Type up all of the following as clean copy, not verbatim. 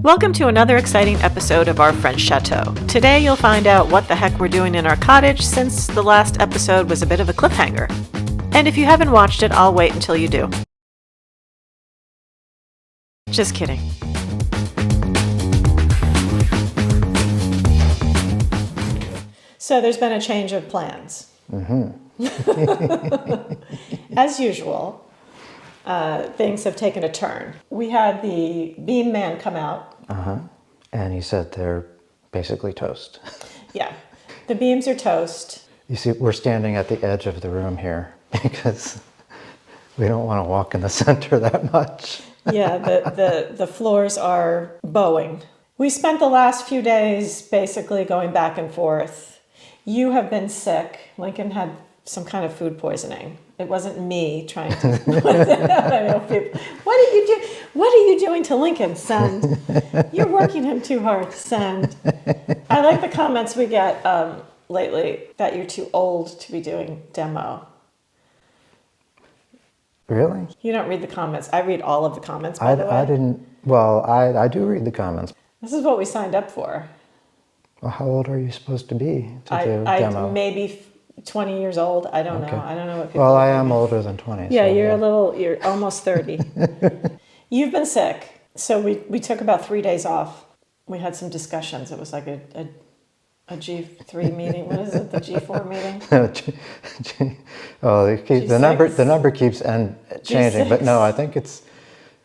Welcome to another exciting episode of our French Chateau. Today you'll find out what the heck we're doing in our cottage since the last episode was a bit of a cliffhanger. And if you haven't watched it, I'll wait until you do. Just kidding. So there's been a change of plans. As usual, things have taken a turn. We had the beam man come out. And he said they're basically toast. Yeah, the beams are toast. You see, we're standing at the edge of the room here because we don't want to walk in the center that much. Yeah, the floors are bowing. We spent the last few days basically going back and forth. You have been sick. Lincoln had some kind of food poisoning. It wasn't me trying to. I know people. What are you doing? What are you doing to Lincoln, son? You're working him too hard, son. I like the comments we get lately that you're too old to be doing demo. Really? You don't read the comments. I read all of the comments, by the way. I didn't. Well, I do read the comments. This is what we signed up for. Well, how old are you supposed to be to do demo? Maybe 20 years old. I don't know. I don't know what people. Well, I am older than 20. Yeah, so you're almost 30. You've been sick. So we took about 3 days off. We had some discussions. It was like a G3 meeting. What is it? The G4 meeting? The number keeps changing, G6? but no, I think it's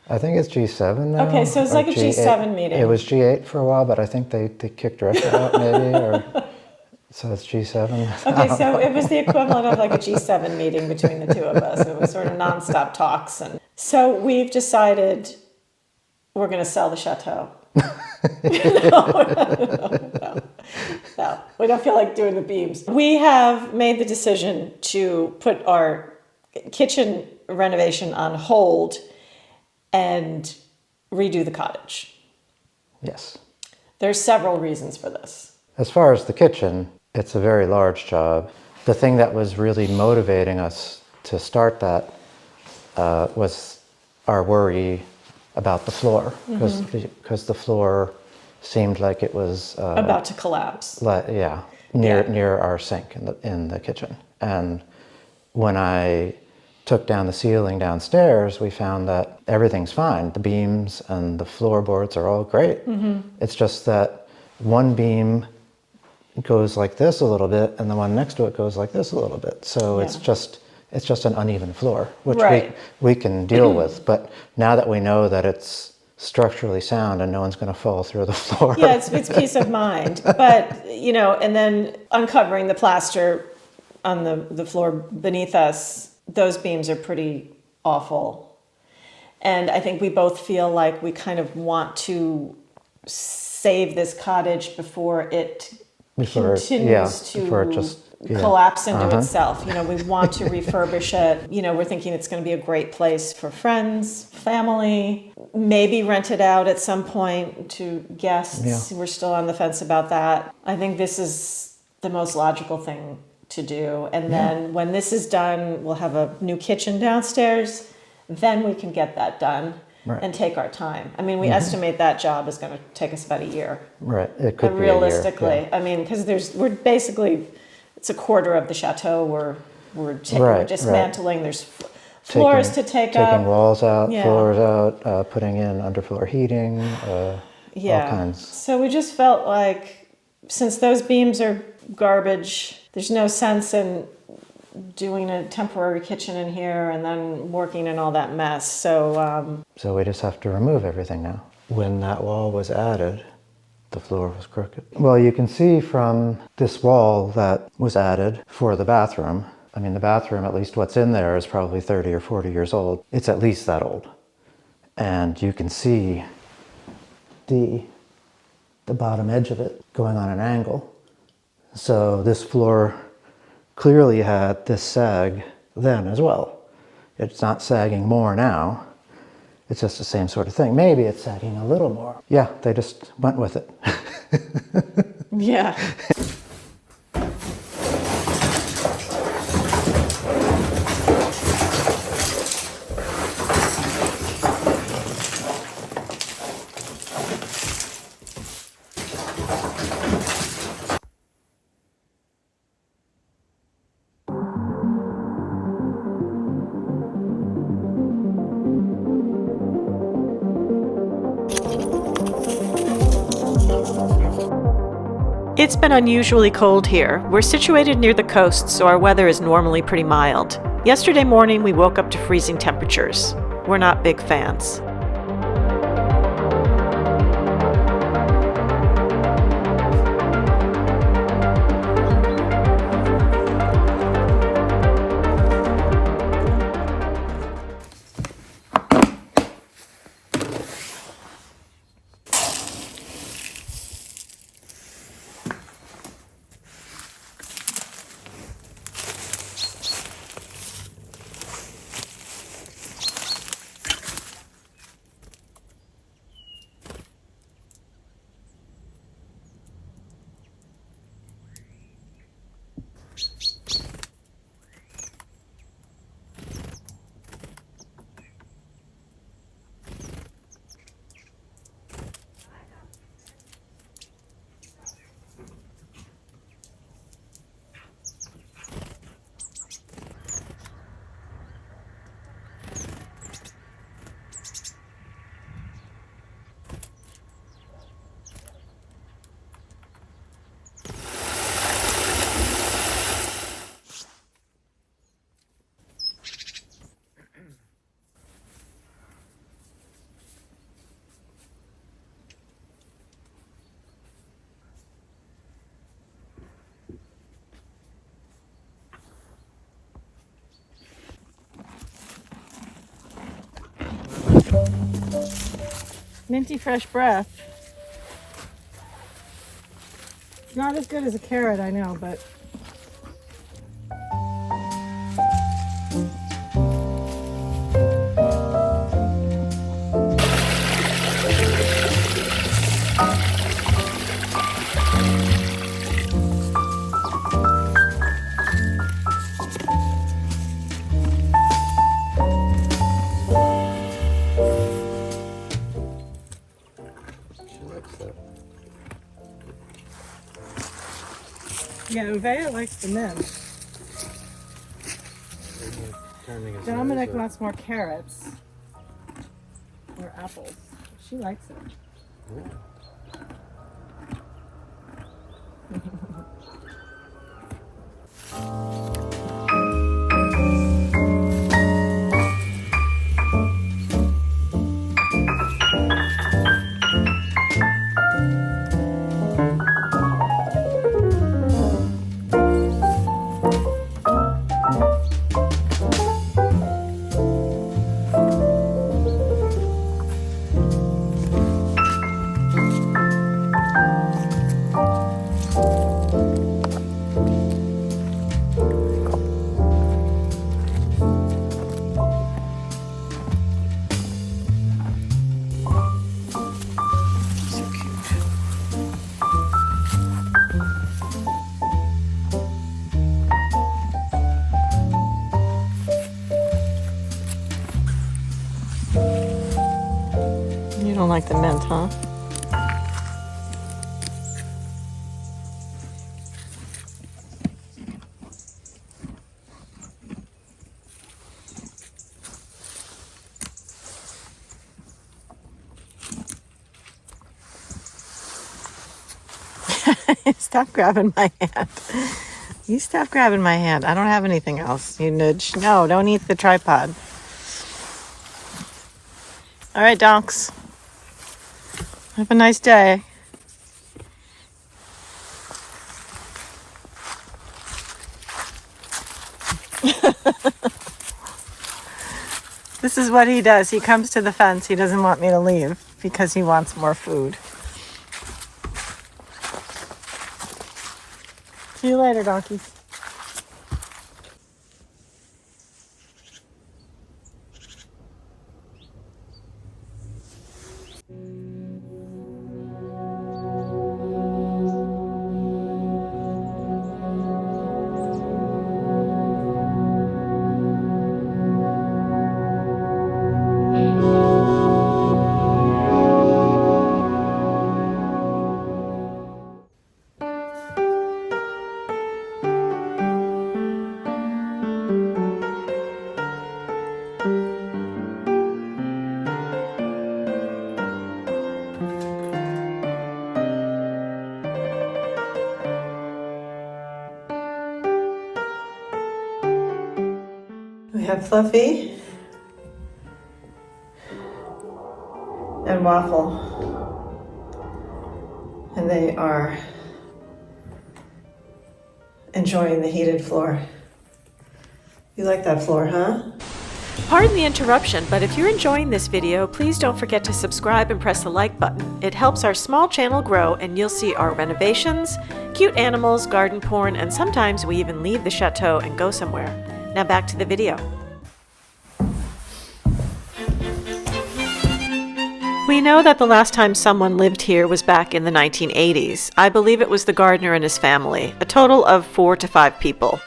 G7 now. Okay, so it's like a G7 meeting. It was G8 for a while, but I think they kicked Russia out maybe, or so it's G7. Okay, so it was the equivalent of like a G7 meeting between the two of us. It was sort of nonstop talks, and so we've decided we're going to sell the chateau. No, we don't feel like doing the beams. We have made the decision to put our kitchen renovation on hold and redo the cottage. Yes. There's several reasons for this. As far as the kitchen, it's a very large job. The thing that was really motivating us to start that was our worry about the floor, because the floor seemed like it was about to collapse. Near our sink in the kitchen. And when I took down the ceiling downstairs, we found that everything's fine. The beams and the floorboards are all great. It's just that one beam goes like this a little bit, and the one next to it goes like this a little bit. So it's just an uneven floor, which we can deal with. But now that we know that it's structurally sound and no one's going to fall through the floor. Yeah, it's peace of mind. But, and then uncovering the plaster on the floor beneath us, those beams are pretty awful. And I think we both feel like we kind of want to save this cottage before it continues to collapse into itself. We want to refurbish it. We're thinking it's going to be a great place for friends, family, maybe rent it out at some point to guests. We're still on the fence about that. I think this is the most logical thing to do. And then when this is done, we'll have a new kitchen downstairs. Then we can get that done. Right. And take our time. I mean, we estimate that job is going to take us about a year. Right, it could be realistically, a year. I mean, because it's a quarter of the chateau we're dismantling. Right. There's floors to take up. Taking walls out, floors out, putting in underfloor heating, all kinds. So we just felt like, since those beams are garbage, there's no sense in doing a temporary kitchen in here and then working in all that mess. So we just have to remove everything now. When that wall was added, the floor was crooked. Well, you can see from this wall that was added for the bathroom. I mean, the bathroom, at least what's in there, is probably 30 or 40 years old. It's at least that old. And you can see the bottom edge of it going on an angle. So this floor clearly had this sag then as well. It's not sagging more now. It's just the same sort of thing. Maybe it's sagging a little more. Yeah, they just went with it. Yeah. It's been unusually cold here. We're situated near the coast, so our weather is normally pretty mild. Yesterday morning, we woke up to freezing temperatures. We're not big fans. Minty fresh breath. Not as good as a carrot, I know, but yeah, Uvea likes the mint. Dominic wants more carrots or apples. She likes it. You don't like the mint, huh? Stop grabbing my hand. You stop grabbing my hand. I don't have anything else. You nudge. No, don't eat the tripod. All right, donks. Have a nice day. This is what he does. He comes to the fence. He doesn't want me to leave because he wants more food. See you later, donkeys. have Fluffy and Waffle, and they are enjoying the heated floor. You like that floor, huh? Pardon the interruption, but if you're enjoying this video, please don't forget to subscribe and press the like button. It helps our small channel grow, and you'll see our renovations, cute animals, garden porn, and sometimes we even leave the chateau and go somewhere. Now back to the video. We know that the last time someone lived here was back in the 1980s. I believe it was the gardener and his family, a total of 4 to 5 people.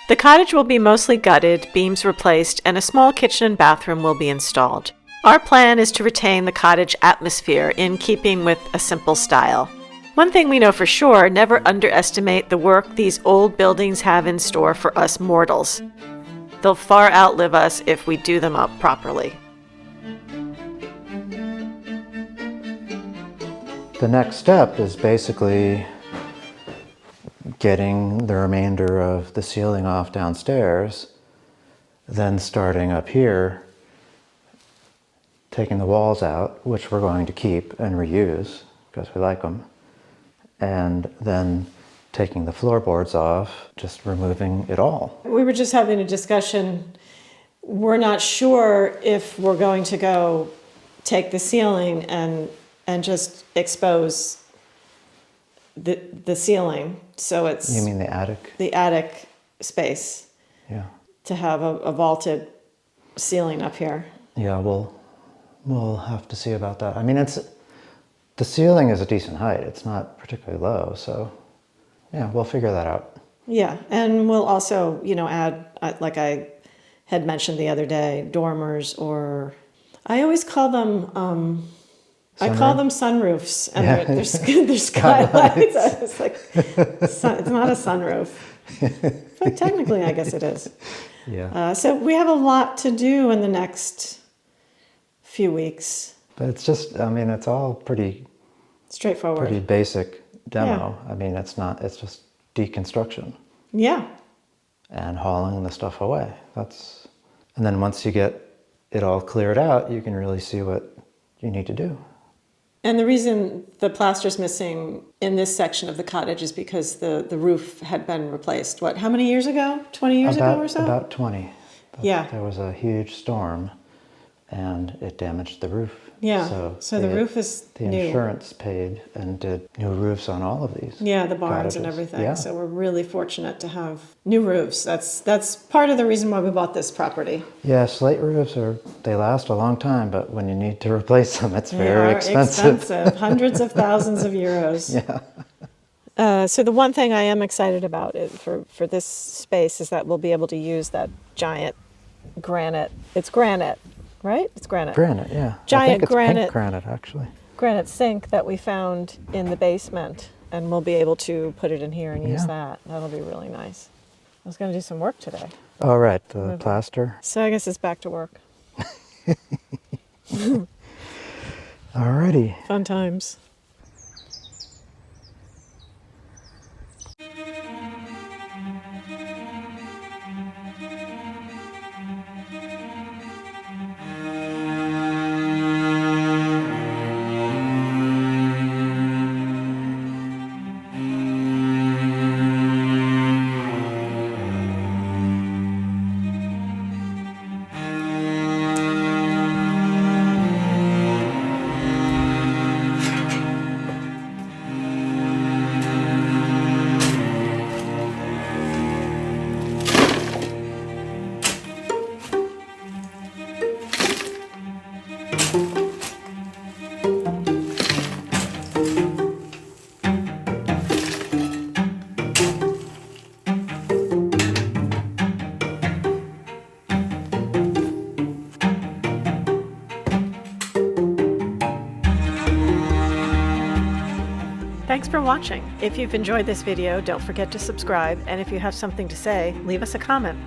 The cottage will be mostly gutted, beams replaced, and a small kitchen and bathroom will be installed. Our plan is to retain the cottage atmosphere in keeping with a simple style. One thing we know for sure, never underestimate the work these old buildings have in store for us mortals. They'll far outlive us if we do them up properly. The next step is basically getting the remainder of the ceiling off downstairs, then starting up here, taking the walls out, which we're going to keep and reuse because we like them, and then taking the floorboards off, just removing it all. We were just having a discussion. We're not sure if we're going to go take the ceiling and just expose the ceiling, so it's You mean the attic? the attic space Yeah. to have a vaulted ceiling up here. Yeah, we'll have to see about that. I mean, the ceiling is a decent height. It's not particularly low, so yeah, we'll figure that out. Yeah, and we'll also, add, like I had mentioned the other day, dormers, or I always call them I call them sunroofs, and Yeah. they're skylights. It's like it's not a sunroof, but technically, I guess it is. Yeah. So we have a lot to do in the next few weeks. But it's just, I mean, it's all pretty Straightforward. basic demo. I mean, it's just deconstruction Yeah. and hauling the stuff away. And then once you get it all cleared out, you can really see what you need to do. And the reason the plaster's missing in this section of the cottage is because the roof had been replaced. What, how many years ago? 20 years ago or so? About 20. Yeah. There was a huge storm and it damaged the roof. Yeah. So the roof is the new. insurance paid and did new roofs on all of these. Yeah, the barns and cottages. everything. Yeah. So we're really fortunate to have new roofs. That's part of the reason why we bought this property. Yeah, slate roofs they last a long time, but when you need to replace them, it's They very are expensive. Hundreds of thousands of euros. Yeah. So the one thing I am excited about for this space is that we'll be able to use that giant granite. It's granite, right? It's granite. Granite, yeah. Giant I think it's granite. pink granite, actually. Granite sink that we found in the basement, and we'll be able to put it in here and use Yeah. that. That'll be really nice. I was going to do some work today. Oh, right, the plaster. So I guess it's back to work. Alrighty. Fun times. Thanks for watching. If you've enjoyed this video, don't forget to subscribe, and if you have something to say, leave us a comment.